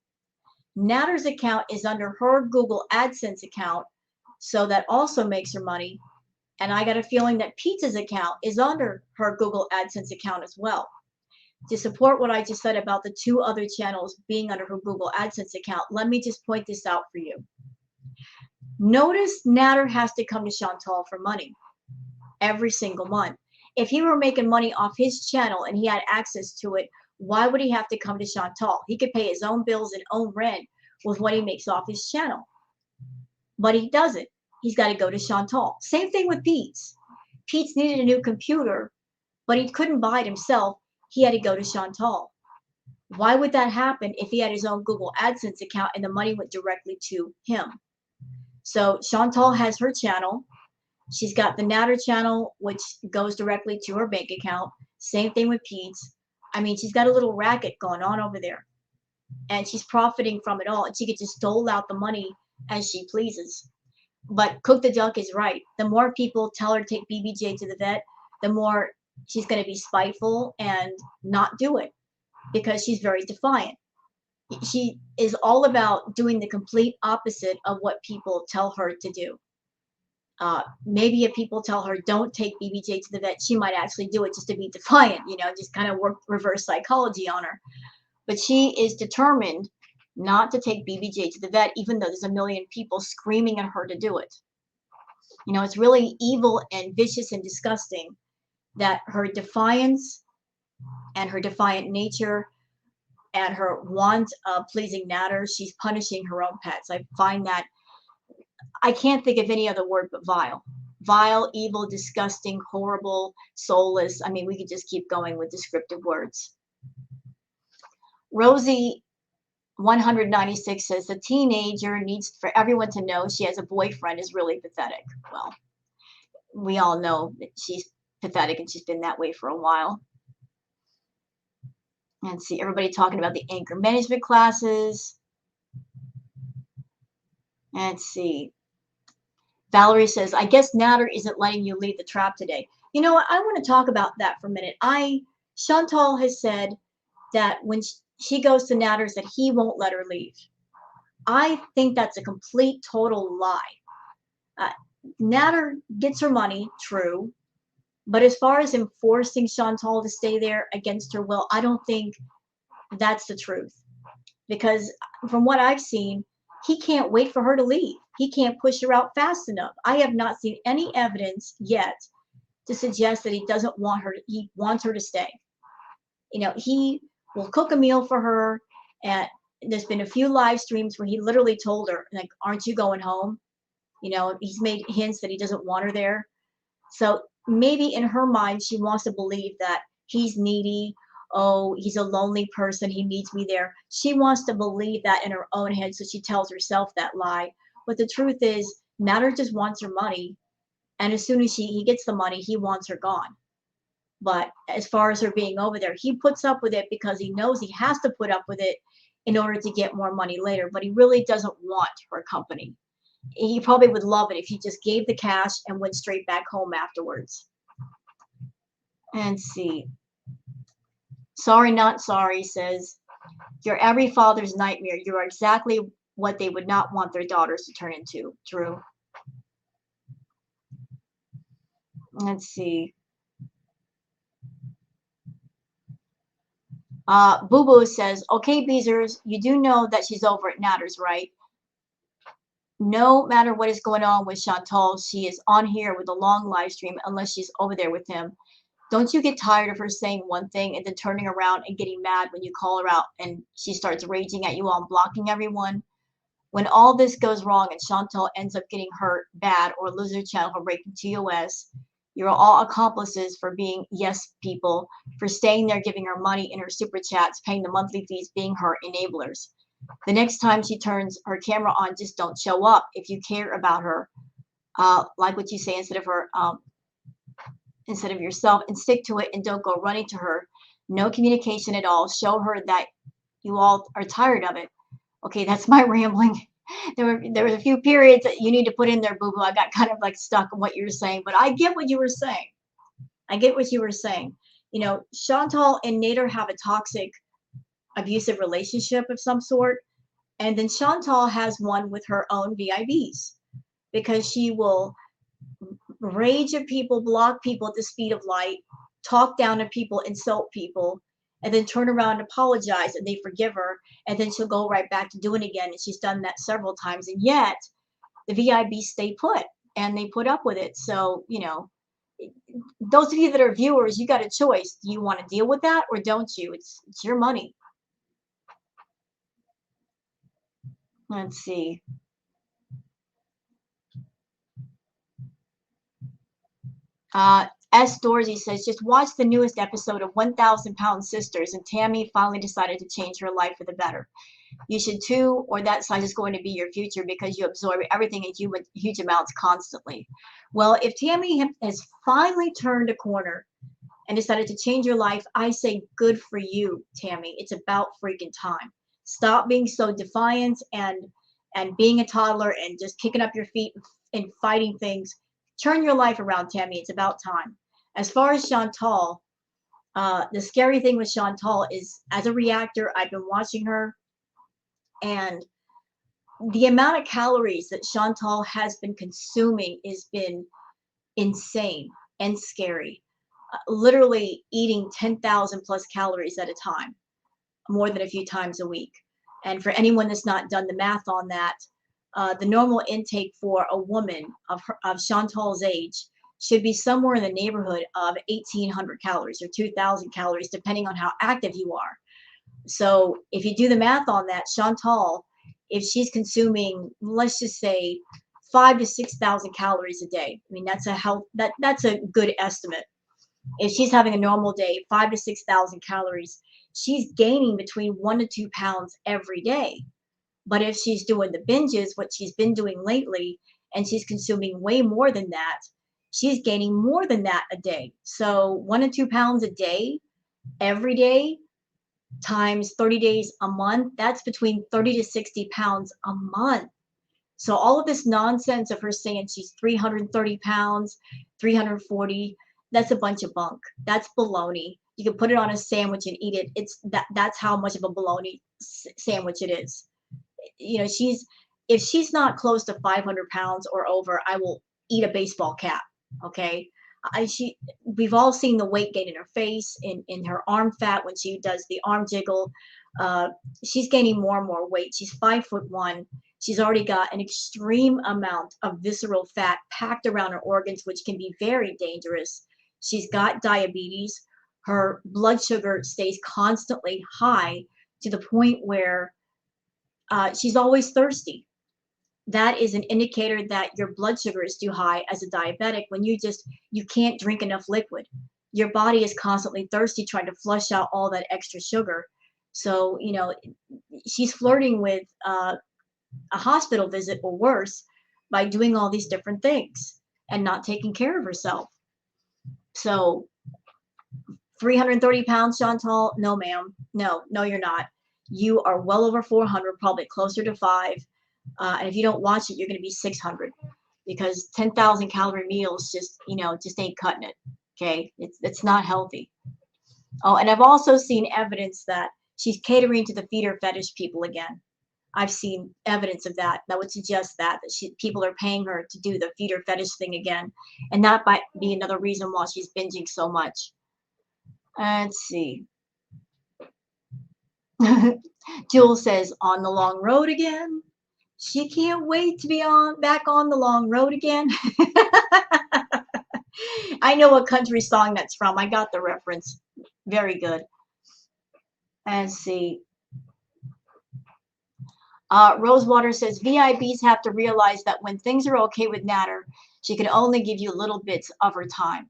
Natter's account is under her Google AdSense account, so that also makes her money. And I got a feeling that Pizza's account is under her Google AdSense account as well. To support what I just said about the two other channels being under her Google AdSense account, let me just point this out for you. Notice Natter has to come to Chantal for money every single month. If he were making money off his channel and he had access to it, why would he have to come to Chantal? He could pay his own bills and own rent with what he makes off his channel. But he doesn't. He's got to go to Chantal. Same thing with Pete's. Pete's needed a new computer, but he couldn't buy it himself. He had to go to Chantal. Why would that happen if he had his own Google AdSense account and the money went directly to him? So Chantal has her channel. She's got the Natter channel, which goes directly to her bank account. Same thing with Pete's. I mean, she's got a little racket going on over there. And she's profiting from it all. And she could just dole out the money as she pleases. But Cook the Duck is right. The more people tell her to take BBJ to the vet, the more she's going to be spiteful and not do it because she's very defiant. She is all about doing the complete opposite of what people tell her to do. Maybe if people tell her don't take BBJ to the vet, she might actually do it just to be defiant, just kind of work reverse psychology on her. But she is determined not to take BBJ to the vet, even though there's a million people screaming at her to do it. It's really evil and vicious and disgusting that her defiance and her defiant nature and her want of pleasing Natter, she's punishing her own pets. I find that, I can't think of any other word but vile. Vile, evil, disgusting, horrible, soulless. I mean, we could just keep going with descriptive words. Rosie 196 says the teenager needs for everyone to know she has a boyfriend is really pathetic. Well, we all know that she's pathetic and she's been that way for a while. And see everybody talking about the anger management classes. And see. Valerie says, I guess Natter isn't letting you leave the trap today. You know what? I want to talk about that for a minute. Chantal has said that when she goes to Natter's that he won't let her leave. I think that's a complete, total lie. Natter gets her money, true. But as far as enforcing Chantal to stay there against her will, I don't think that's the truth. because from what I've seen, he can't wait for her to leave. He can't push her out fast enough. I have not seen any evidence yet to suggest that he doesn't want her he wants her to stay. He will cook a meal for her, and there's been a few live streams where he literally told her, like, aren't you going home? He's made hints that he doesn't want her there. So maybe in her mind, she wants to believe that he's needy. Oh, he's a lonely person. He needs me there. She wants to believe that in her own head. So she tells herself that lie. But the truth is, Natter just wants her money. And as soon as he gets the money, he wants her gone. But as far as her being over there, he puts up with it because he knows he has to put up with it in order to get more money later. But he really doesn't want her company. He probably would love it if he just gave the cash and went straight back home afterwards. And see. Sorry, not sorry says, you're every father's nightmare. You are exactly what they would not want their daughters to turn into. True. Let's see. Boo Boo says, okay, Beezers, you do know that she's over at Nadars, right? No matter what is going on with Chantal, she is on here with a long live stream unless she's over there with him. Don't you get tired of her saying one thing and then turning around and getting mad when you call her out and she starts raging at you while blocking everyone? When all this goes wrong and Chantal ends up getting hurt bad or loses her channel for breaking TOS, you're all accomplices for being yes people, for staying there, giving her money in her super chats, paying the monthly fees, being her enablers. The next time she turns her camera on, just don't show up if you care about her. Like what you say instead of yourself, and stick to it and don't go running to her. No communication at all. Show her that you all are tired of it. Okay, that's my rambling. There was a few periods that you need to put in there, Boo Boo. I got kind of like stuck on what you were saying, but I get what you were saying. I get what you were saying. Chantal and Nader have a toxic, abusive relationship of some sort, and then Chantal has one with her own VIBs because she will rage at people, block people at the speed of light, talk down to people, insult people, and then turn around and apologize and they forgive her. And then she'll go right back to doing it again. And she's done that several times. And yet the VIBs stay put and they put up with it. So, those of you that are viewers, you got a choice. Do you want to deal with that or don't you? It's your money. Let's see. S. Dorsey says, just watch the newest episode of 1,000 Pound Sisters, and Tammy finally decided to change her life for the better. You should too, or that size is going to be your future because you absorb everything in huge amounts constantly. Well, if Tammy has finally turned a corner and decided to change your life, I say good for you, Tammy. It's about freaking time. Stop being so defiant and being a toddler and just kicking up your feet and fighting things. Turn your life around, Tammy. It's about time. As far as Chantal, the scary thing with Chantal is, as a reactor, I've been watching her, and the amount of calories that Chantal has been consuming has been insane and scary. Literally eating 10,000 plus calories at a time, more than a few times a week. And for anyone that's not done the math on that, the normal intake for a woman of Chantal's age should be somewhere in the neighborhood of 1,800 calories or 2,000 calories, depending on how active you are. So if you do the math on that, Chantal, if she's consuming, let's just say 5 to 6,000 calories a day, I mean, that's a good estimate. If she's having a normal day, 5 to 6,000 calories, she's gaining between 1 to 2 pounds every day. But if she's doing the binges, what she's been doing lately, and she's consuming way more than that, she's gaining more than that a day. So 1 to 2 pounds a day, every day, times 30 days a month, that's between 30 to 60 pounds a month. So all of this nonsense of her saying she's 330 pounds, 340, that's a bunch of bunk. That's baloney. You can put it on a sandwich and eat it. That's how much of a baloney sandwich it is. If she's not close to 500 pounds or over, I will eat a baseball cap. Okay. We've all seen the weight gain in her face, in her arm fat when she does the arm jiggle. Uh, she's gaining more and more weight. She's 5'1". She's already got an extreme amount of visceral fat packed around her organs, which can be very dangerous. She's got diabetes. Her blood sugar stays constantly high to the point where she's always thirsty. That is an indicator that your blood sugar is too high as a diabetic when you can't drink enough liquid. Your body is constantly thirsty trying to flush out all that extra sugar. So, she's flirting with a hospital visit or worse by doing all these different things and not taking care of herself. So 330 pounds, Chantal? No, ma'am. No, no, you're not. You are well over 400, probably closer to 5. And if you don't watch it, you're going to be 600 because 10,000 calorie meals just ain't cutting it. Okay. It's not healthy. Oh, and I've also seen evidence that she's catering to the feeder fetish people again. I've seen evidence of that. That would suggest that people are paying her to do the feeder fetish thing again. And that might be another reason why she's binging so much. Let's see. Jules says, on the long road again. She can't wait to be back on the long road again. I know what country song that's from. I got the reference. Very good. Let's see. Rosewater says, VIBs have to realize that when things are okay with Natter, she can only give you little bits of her time.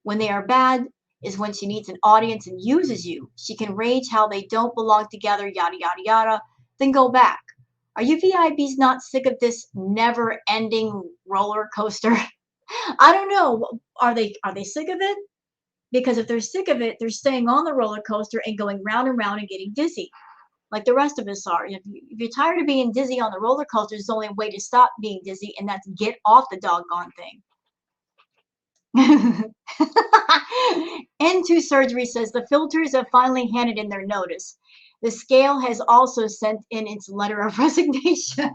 When they are bad is when she needs an audience and uses you. She can rage how they don't belong together, yada, yada, yada, then go back. Are you VIBs not sick of this never-ending roller coaster? I don't know. Are they sick of it? Because if they're sick of it, they're staying on the roller coaster and going round and round and getting dizzy, like the rest of us are. If you're tired of being dizzy on the roller coaster, there's only a way to stop being dizzy, and that's get off the doggone thing. Into Surgery says the filters have finally handed in their notice. The scale has also sent in its letter of resignation.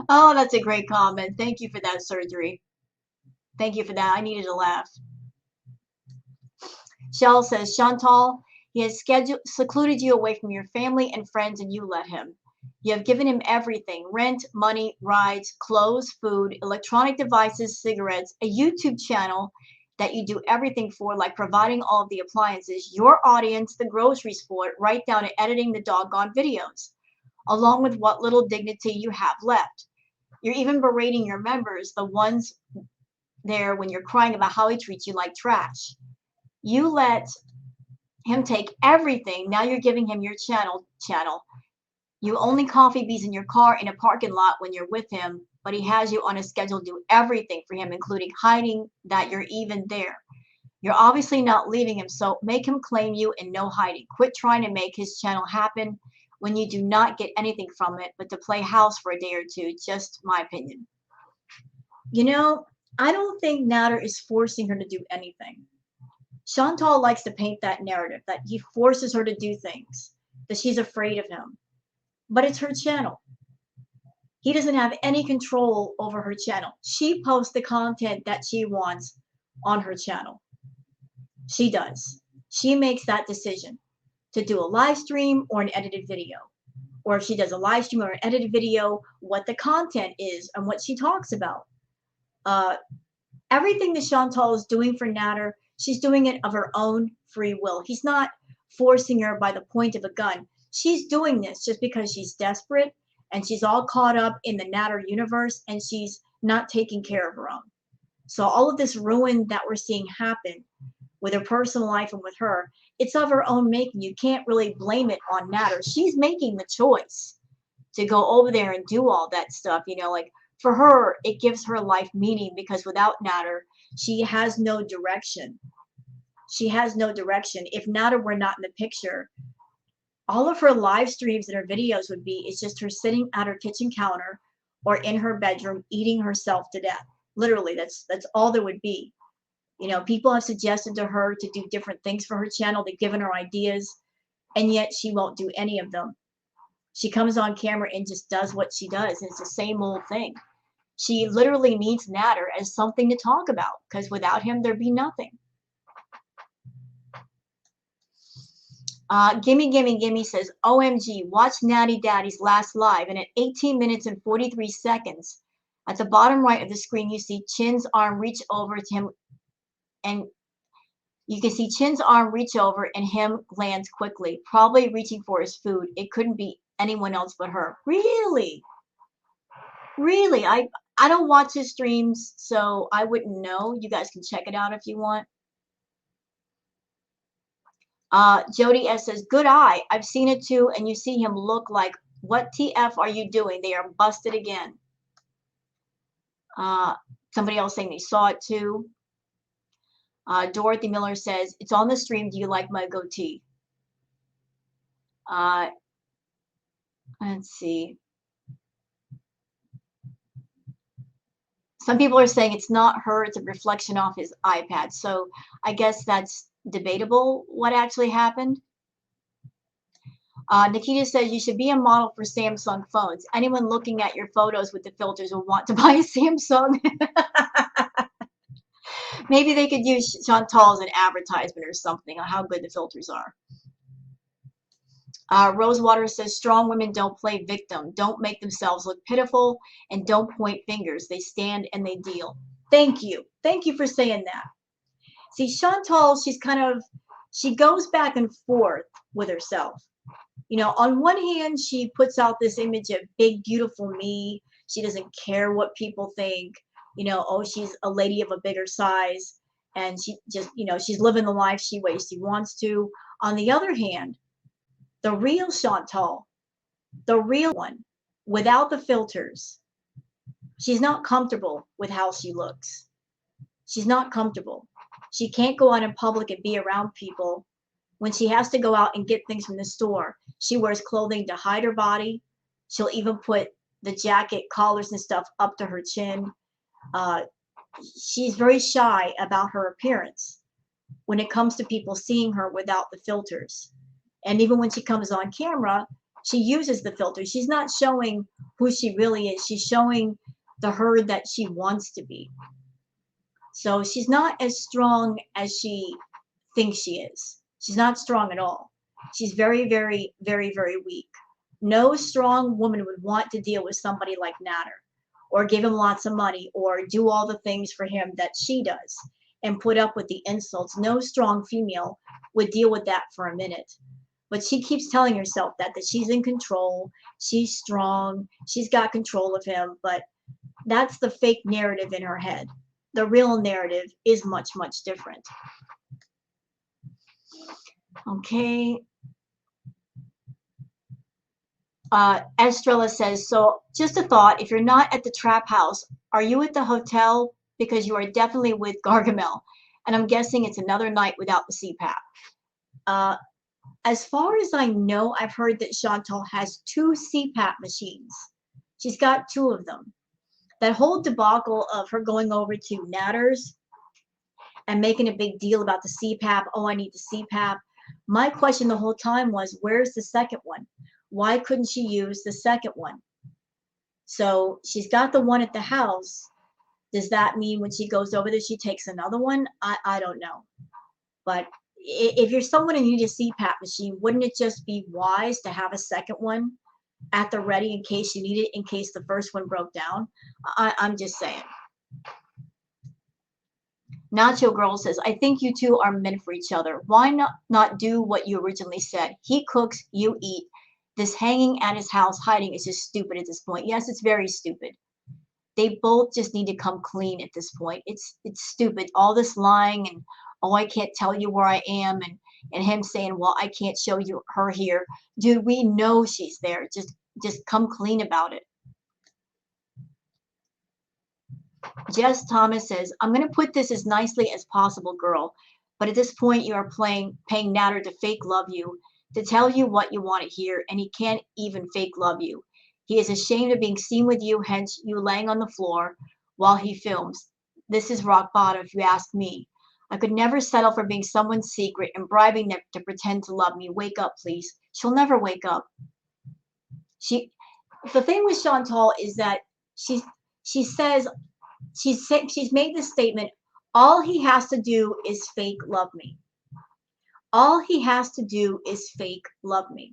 Oh, that's a great comment. Thank you for that, Surgery. Thank you for that. I needed a laugh. Shell says, Chantal, he has secluded you away from your family and friends, and you let him. You have given him everything: rent, money, rides, clothes, food, electronic devices, cigarettes, a YouTube channel that you do everything for, like providing all of the appliances, your audience, the groceries for it, right down to editing the doggone videos, along with what little dignity you have left. You're even berating your members, the ones there, when you're crying about how he treats you like trash. You let him take everything. Now you're giving him your channel. You only coffee bees in your car in a parking lot when you're with him, but he has you on a schedule to do everything for him, including hiding that you're even there. You're obviously not leaving him, so make him claim you and no hiding. Quit trying to make his channel happen when you do not get anything from it but to play house for a day or two. Just my opinion. I don't think Nader is forcing her to do anything. Chantal likes to paint that narrative that he forces her to do things, that she's afraid of him. But it's her channel. He doesn't have any control over her channel. She posts the content that she wants on her channel. She does. She makes that decision to do a live stream or an edited video. Or if she does a live stream or an edited video, what the content is and what she talks about. Everything that Chantal is doing for Nader, she's doing it of her own free will. He's not forcing her by the point of a gun. She's doing this just because she's desperate and she's all caught up in the Nader universe and she's not taking care of her own. So all of this ruin that we're seeing happen with her personal life and with her, it's of her own making. You can't really blame it on Nader. She's making the choice to go over there and do all that stuff. Like for her, it gives her life meaning because without Nader, she has no direction. She has no direction. If Nader were not in the picture, all of her live streams and her videos would be, it's just her sitting at her kitchen counter or in her bedroom eating herself to death. Literally, that's all there would be. People have suggested to her to do different things for her channel. They've given her ideas, and yet she won't do any of them. She comes on camera and just does what she does, and it's the same old thing. She literally needs Nader as something to talk about, because without him, there'd be nothing. Gimme Gimme Gimme says, OMG, watch Natty Daddy's last live, and at 18 minutes and 43 seconds, at the bottom right of the screen, you see Chin's arm reach over to him, and you can see Chin's arm reach over and him glance quickly, probably reaching for his food. It couldn't be anyone else but her. Really? Really? I don't watch his streams, so I wouldn't know. You guys can check it out if you want. Jody S says, good eye. I've seen it too, and you see him look like, what TF are you doing? They are busted again. Somebody else saying they saw it too. Dorothy Miller says, it's on the stream. Do you like my goatee? Let's see. Some people are saying it's not her, it's a reflection off his iPad. So I guess that's debatable what actually happened. Nikita says you should be a model for Samsung phones. Anyone looking at your photos with the filters will want to buy a Samsung. Maybe they could use Chantal as an advertisement or something on how good the filters are. Rosewater says strong women don't play victim, don't make themselves look pitiful, and don't point fingers. They stand and they deal. Thank you. Thank you for saying that. See, Chantal, she goes back and forth with herself. You know, on one hand, she puts out this image of big, beautiful me. She doesn't care what people think. You know, oh, she's a lady of a bigger size. And she just, you know, she's living the life she ways she wants to. On the other hand, the real Chantal, the real one, without the filters, she's not comfortable with how she looks. She's not comfortable. She can't go out in public and be around people. When she has to go out and get things from the store, she wears clothing to hide her body. She'll even put the jacket collars and stuff up to her chin. She's very shy about her appearance when it comes to people seeing her without the filters. And even when she comes on camera, she uses the filters. She's not showing who she really is. She's showing the her that she wants to be. So she's not as strong as she thinks she is. She's not strong at all. She's very, very, very, very weak. No strong woman would want to deal with somebody like Nader, or give him lots of money, or do all the things for him that she does, and put up with the insults. No strong female would deal with that for a minute. But she keeps telling herself that she's in control, she's strong, she's got control of him, but that's the fake narrative in her head. The real narrative is much, much different. Okay. Estrella says, so just a thought, if you're not at the trap house, are you at the hotel? Because you are definitely with Gargamel. And I'm guessing it's another night without the CPAP. As far as I know, I've heard that Chantal has 2 CPAP machines. She's got 2 of them. That whole debacle of her going over to Nadars and making a big deal about the CPAP, oh, I need the CPAP. My question the whole time was, where's the second one? Why couldn't she use the second one? So she's got the one at the house. Does that mean when she goes over there, she takes another one? I don't know. But if you're someone and you need a CPAP machine, wouldn't it just be wise to have a second one at the ready in case you need it, in case the first one broke down? I'm just saying. Nacho Girl says, I think you two are meant for each other. Why not do what you originally said? He cooks, you eat. This hanging at his house, hiding is just stupid at this point. Yes, it's very stupid. They both just need to come clean at this point. It's stupid. All this lying and, oh, I can't tell you where I am, and him saying, well, I can't show you her here. Dude, we know she's there. Just come clean about it. Jess Thomas says, I'm going to put this as nicely as possible, girl. But at this point, you are paying Nader to fake love you, to tell you what you want to hear, and he can't even fake love you. He is ashamed of being seen with you, hence you laying on the floor while he films. This is rock bottom, if you ask me. I could never settle for being someone's secret and bribing them to pretend to love me. Wake up, please. She'll never wake up. The thing with Chantal is that she says, she's made this statement, all he has to do is fake love me. All he has to do is fake love me.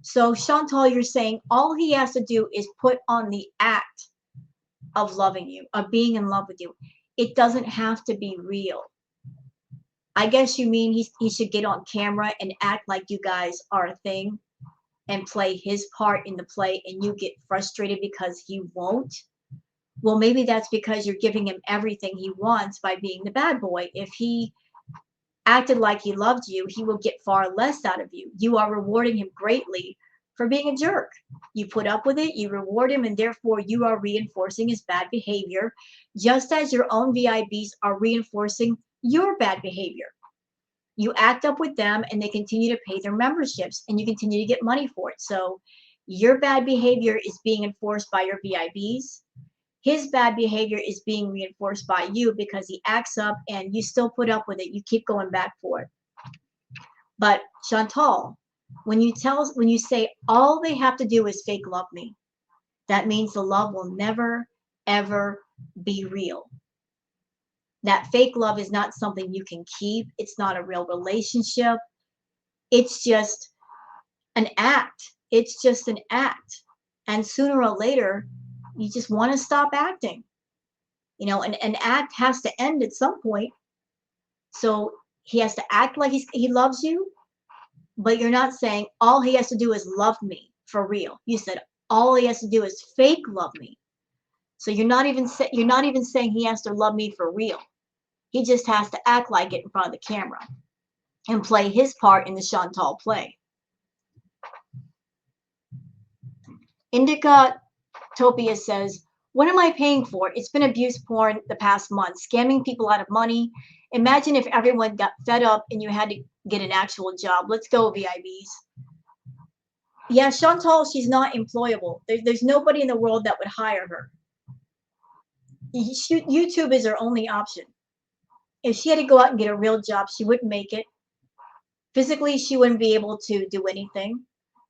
So Chantal, you're saying all he has to do is put on the act of loving you, of being in love with you. It doesn't have to be real. I guess you mean he should get on camera and act like you guys are a thing and play his part in the play, and you get frustrated because he won't. Well, maybe that's because you're giving him everything he wants by being the bad boy. If he acted like he loved you, he will get far less out of you. You are rewarding him greatly for being a jerk. You put up with it, you reward him, and therefore you are reinforcing his bad behavior, just as your own VIBs are reinforcing your bad behavior. You act up with them and they continue to pay their memberships and you continue to get money for it. So your bad behavior is being enforced by your VIBs. His bad behavior is being reinforced by you because he acts up and you still put up with it. You keep going back for it. But Chantal, when you say all they have to do is fake love me, that means the love will never, ever be real. That fake love is not something you can keep. It's not a real relationship. It's just an act. It's just an act. And sooner or later, you just want to stop acting. You know, an act has to end at some point. So he has to act like he loves you, but you're not saying all he has to do is love me for real. You said all he has to do is fake love me. So you're not even saying he has to love me for real. He just has to act like it in front of the camera and play his part in the Chantal play. Indica Topia says, what am I paying for? It's been abuse porn the past month, scamming people out of money. Imagine if everyone got fed up and you had to get an actual job. Let's go, VIBs. Yeah, Chantal, she's not employable. There's nobody in the world that would hire her. YouTube is her only option. If she had to go out and get a real job, she wouldn't make it. Physically, she wouldn't be able to do anything.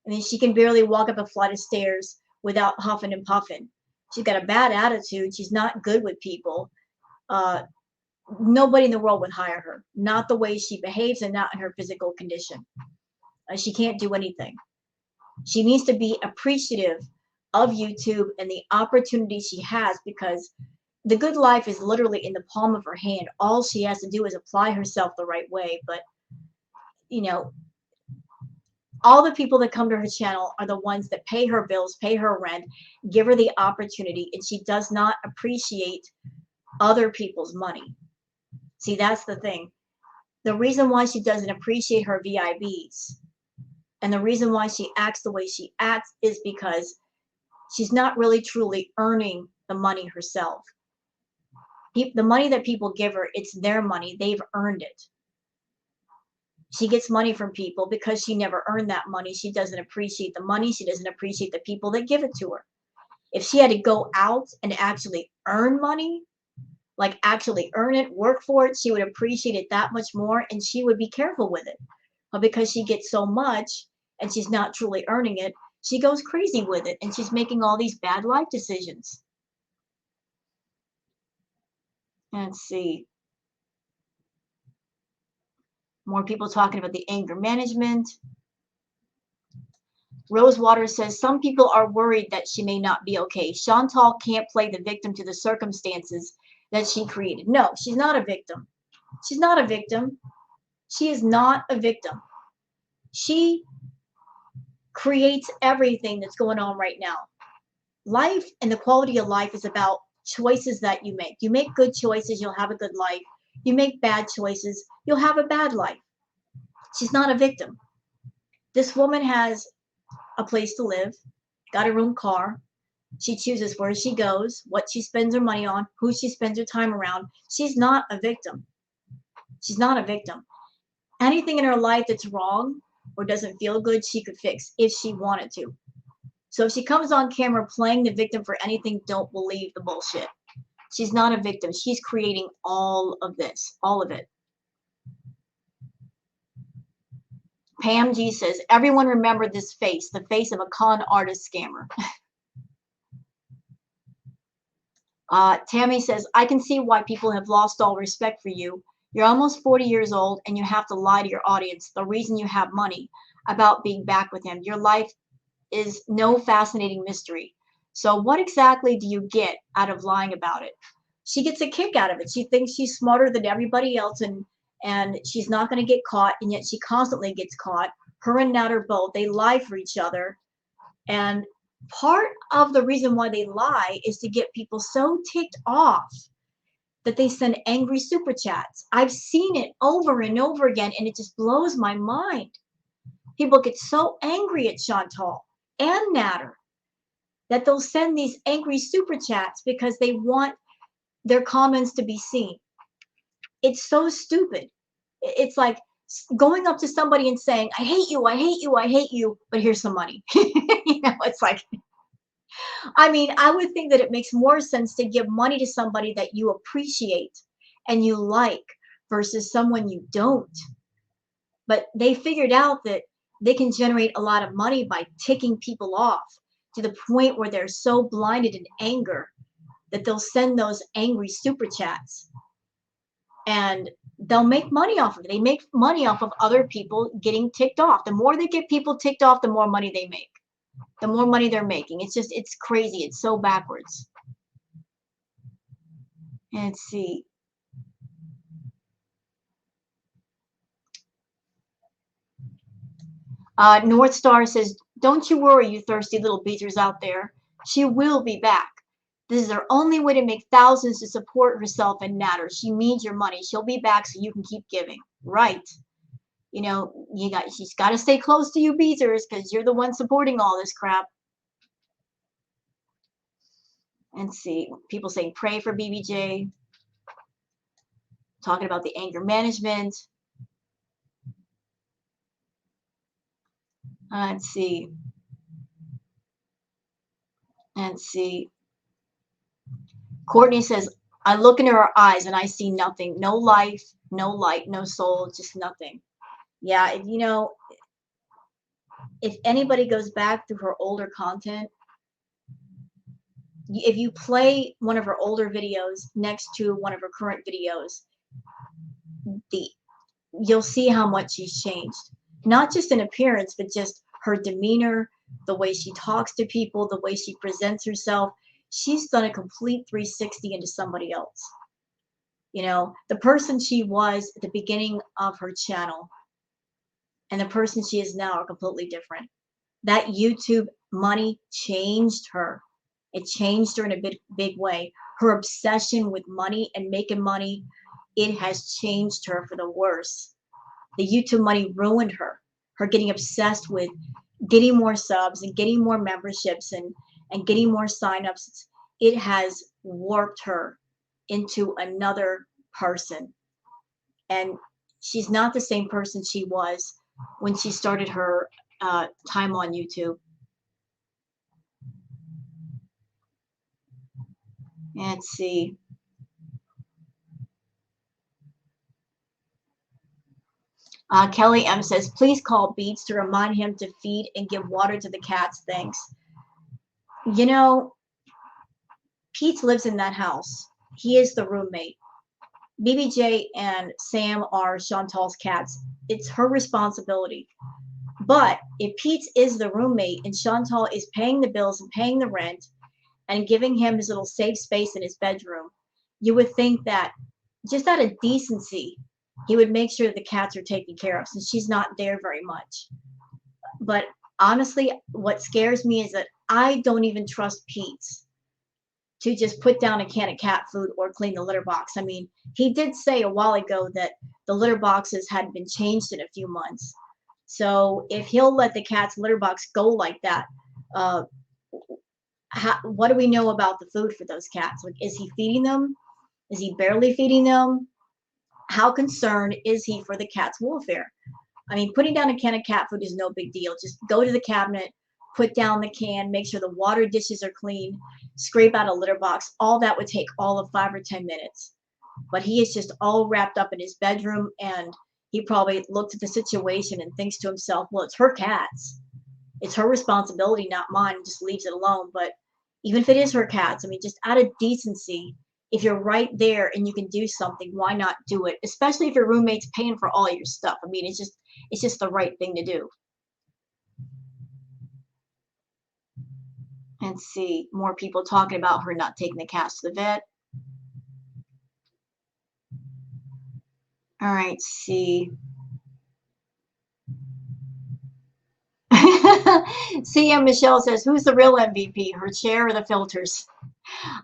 I mean, she can barely walk up a flight of stairs without huffing and puffing. She's got a bad attitude. She's not good with people. Nobody in the world would hire her. Not the way she behaves and not in her physical condition. She can't do anything. She needs to be appreciative of YouTube and the opportunity she has, because the good life is literally in the palm of her hand. All she has to do is apply herself the right way. But, you know, all the people that come to her channel are the ones that pay her bills, pay her rent, give her the opportunity, and she does not appreciate other people's money. See, that's the thing. The reason why she doesn't appreciate her VIBs and the reason why she acts the way she acts is because she's not really truly earning the money herself. The money that people give her, it's their money. They've earned it. She gets money from people because she never earned that money. She doesn't appreciate the money. She doesn't appreciate the people that give it to her. If she had to go out and actually earn money, like actually earn it, work for it, she would appreciate it that much more and she would be careful with it. But because she gets so much and she's not truly earning it, she goes crazy with it and she's making all these bad life decisions. Let's see. More people talking about the anger management. Rosewater says, some people are worried that she may not be okay. Chantal can't play the victim to the circumstances that she created. No, she's not a victim. She's not a victim. She is not a victim. She creates everything that's going on right now. Life and the quality of life is about choices that you make. You make good choices, you'll have a good life. You make bad choices, you'll have a bad life. She's not a victim. This woman has a place to live, got her own car. She chooses where she goes, what she spends her money on, who she spends her time around. She's not a victim. She's not a victim. Anything in her life that's wrong or doesn't feel good, she could fix if she wanted to. So if she comes on camera playing the victim for anything, don't believe the bullshit. She's not a victim. She's creating all of this, all of it. Pam G says, everyone remember this face, the face of a con artist scammer. Tammy says, I can see why people have lost all respect for you. You're almost 40 years old and you have to lie to your audience, the reason you have money, about being back with him. Your life is no fascinating mystery. So what exactly do you get out of lying about it? She gets a kick out of it. She thinks she's smarter than everybody else, and she's not going to get caught, and yet she constantly gets caught. Her and Nader both, they lie for each other. And part of the reason why they lie is to get people so ticked off that they send angry super chats. I've seen it over and over again, and it just blows my mind. People get so angry at Chantal and Nader that they'll send these angry super chats because they want their comments to be seen. It's so stupid. It's like going up to somebody and saying, I hate you, I hate you, I hate you, but here's some money. It's like, I mean, I would think that it makes more sense to give money to somebody that you appreciate and you like versus someone you don't. But they figured out that they can generate a lot of money by ticking people off to the point where they're so blinded in anger that they'll send those angry super chats and they'll make money off of it. They make money off of other people getting ticked off. The more they get people ticked off, the more money they make. The more money they're making. It's just, it's crazy. It's so backwards. Let's see. North Star says, don't you worry, you thirsty little beaters out there. She will be back. This is her only way to make thousands to support herself and Natter. She needs your money. She'll be back so you can keep giving. Right. You know, she's got to stay close to you beaters because you're the one supporting all this crap. And see, people saying pray for BBJ. Talking about the anger management. Let's see. Let's see. Courtney says, I look into her eyes and I see nothing. No life, no light, no soul, just nothing. Yeah, you know, if anybody goes back through her older content, if you play one of her older videos next to one of her current videos, you'll see how much she's changed. Not just in appearance, but just her demeanor, the way she talks to people, the way she presents herself. She's done a complete 360 into somebody else. You know, the person she was at the beginning of her channel and the person she is now are completely different. That YouTube money changed her. It changed her in a big way. Her obsession with money and making money, it has changed her for the worse. The YouTube money ruined her. Her getting obsessed with getting more subs and getting more memberships and getting more signups. It has warped her into another person. And she's not the same person she was when she started her time on YouTube. Let's see. Kelly M says, please call Beats to remind him to feed and give water to the cats. Thanks. You know, Pete lives in that house. He is the roommate. BBJ and Sam are Chantal's cats. It's her responsibility. But if Pete is the roommate and Chantal is paying the bills and paying the rent and giving him his little safe space in his bedroom, you would think that just out of decency, he would make sure the cats are taken care of since she's not there very much. But honestly, what scares me is that I don't even trust Pete to just put down a can of cat food or clean the litter box. I mean, he did say a while ago that the litter boxes hadn't been changed in a few months. So if he'll let the cat's litter box go like that, what do we know about the food for those cats? Like, is he feeding them? Is he barely feeding them? How concerned is he for the cat's welfare? I mean, putting down a can of cat food is no big deal. Just go to the cabinet, put down the can, make sure the water dishes are clean, scrape out a litter box. All that would take all of 5 or 10 minutes. But he is just all wrapped up in his bedroom, and he probably looks at the situation and thinks to himself, well, it's her cats. It's her responsibility, not mine, and just leaves it alone. But even if it is her cats, I mean, just out of decency, if you're right there and you can do something, why not do it? Especially if your roommate's paying for all your stuff. I mean, it's just the right thing to do. And see more people talking about her not taking the cats to the vet. All right, see. CM Michelle says, who's the real MVP, her chair or the filters?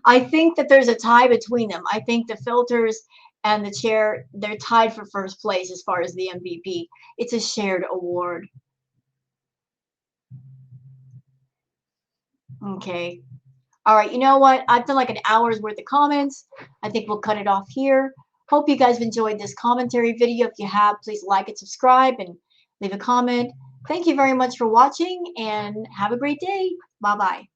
I think that there's a tie between them. I think the filters and the chair, they're tied for first place as far as the MVP. It's a shared award. Okay. All right. You know what? I've done like an hour's worth of comments. I think we'll cut it off here. Hope you guys have enjoyed this commentary video. If you have, please like and subscribe and leave a comment. Thank you very much for watching and have a great day. Bye-bye.